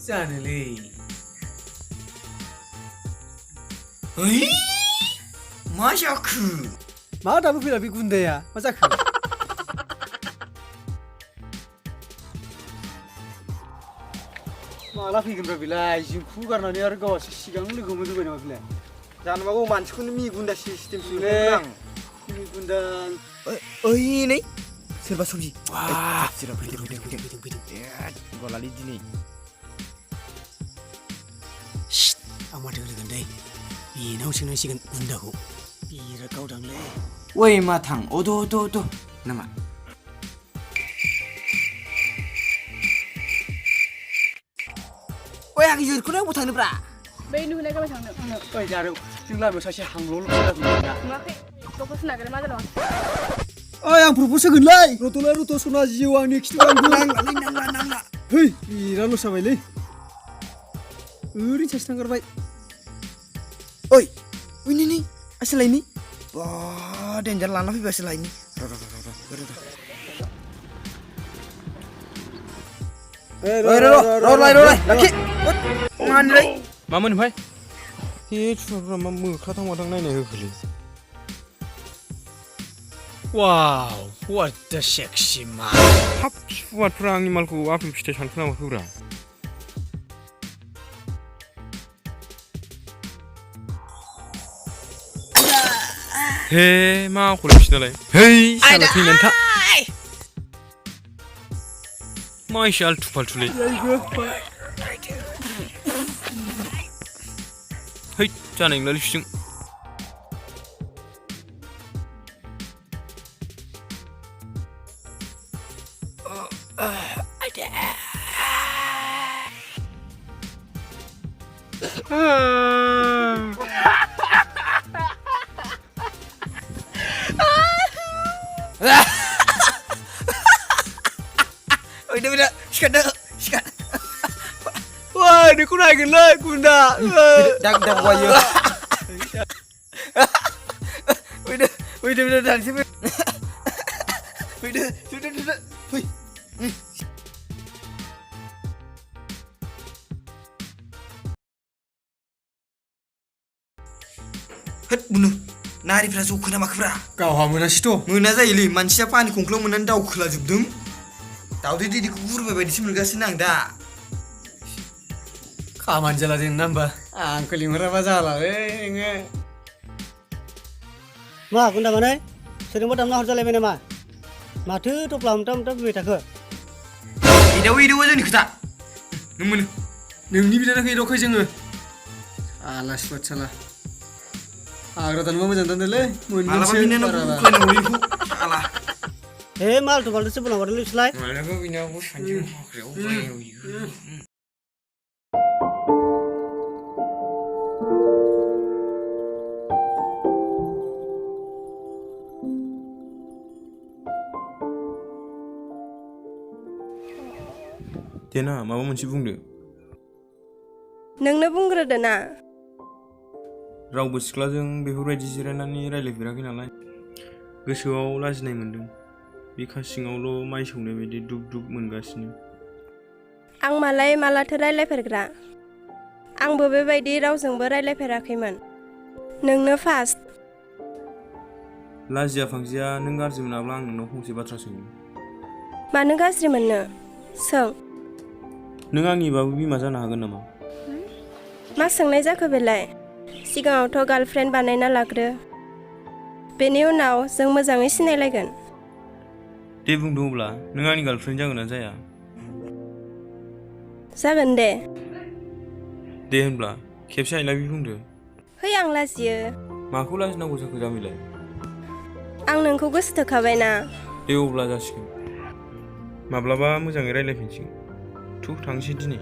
जानोलै ओइ मा जाखो मा दाबो फैला बे गुन्दाया मा जाखो माला फैगोनब्रा बेलाय जोंखौ गारनानै आरो गावासो सिगां लोगो मोनजोब्बाय नामा बेलाय जानोबागौ मानसिखौनो मिगुन्दा सिस्टेमसो नुदों आं मिगुन्दा ओइ नै सोरबा सबजि फैदों गलालै दिनै आं माथो होगोन दै बेनाव सोंनांसिगोन गुन्दाखौ बिराद गावदांलै ओइ मा थां अद नामा ओइ आं इजोरखौनो अबाव थांनोब्रा बै नुहुरनाय गाबाय थांनो ओइ जारौ जों लामायाव सासे हांल' जादों नुवाखै प्रप'ज नागिरनो मा जादों ओइ आं प्रप'ज होगोनलै रत' सना जिउ आंनि खिथु नांला है बिराद लस जाबायलै ओरैनो सासे थांगारबाय ओइ नै आसलायनि बा डेन्जार लाना फैबासो लायनि र' लाखि मानलै मामोन ओमफ्राय हे सुफ्रा मा मोख्रा थां माथां नायनाय होखोलै वाव what the sexy man हाब सुवादफ्रा आंनि मालखौ आपेल फिथाइ सानखोना माखोब्रा हे मा आखल बिसोरनालाय है साला थैनानै था मा एसे आलथु फालथुलै है जानाय नंलालै बिसोरजों Udah, sikat. Wah, dia kau naik lah, gunda. Dak wayo. Udah dari sini. Udah. Wih. Het bunuh. Narifra zukuna makfra. Kau hamunasto. Mwna जायोलै मानसिया पानि खंख्लाव मोननानै दावखोला जोबदों दावदै दैखौ गुरबाय बायदिसो मोनगासिनो आं दा खामानि जाला जोंना होमबा आंखौ लिंहराबा जालालै नोङो मा गुन्दा माने सोरजोंबा दामना हरजालायबाय नामा माथो थफ्ला हमथा फैबाय थाखो एदावो जोंनि खोथा नों मोनो नोंनि बिनानावखौ एदावखाय जोङो आलासि बादसाला आग्रा दानबा मोजां दानदोलै मालाबा बिनानावखौ बुख्लायनांगौ बेखौ साला हे मालथु मालथुसो बुंना हरदोंलै बिसोरलाय मालाबा बिनानावखौ सानजों हाग्रायाव बायो देना माबा मोनसे बुंदो नोंनो बुंग्रोदो ना रावबो सिख्लाजों बेफोरबायदि जिरायनानै रायलायफेराखै नालाय गोसोआव लाजिनाय मोनदों बिखा सिङावल' माइ सौनाय बायदि दुब मोनगासिनो आं मालाथो रायलायफेरग्रा आंबो बेबायदि रावजोंबो रायलायफेराखैमोन नोंनो फार्स्ट लाजिया फांजिया नों गाज्रि मोनाब्ला आं नोंनाव फंसे बाथ्रा सोंनो मानो गाज्रि मोननो सों नों आंनिबाबो बिमा जानो हागोन नामा मा सोंनाय जाखो बेलाय सिगाङावथ' गार्लफ्रेन्ड बानायना लाग्रो बेनि उनाव जों मोजाङै सिनायलायगोन दे बुंदो अब्ला नों आंनि गार्लफ्रेन्ड जागोन ना जाया जागोन दे होनब्ला खेबसे आइ लाभ इउ बुंदो है आं लाजियो माखौ लाजिनांगौ जाखो जामिलाय आं नोंखौ गोसो थोखाबायना दे अब्ला जासिगोन माब्लाबा मोजाङै रायलायफिनसिगोन थांसै दिनै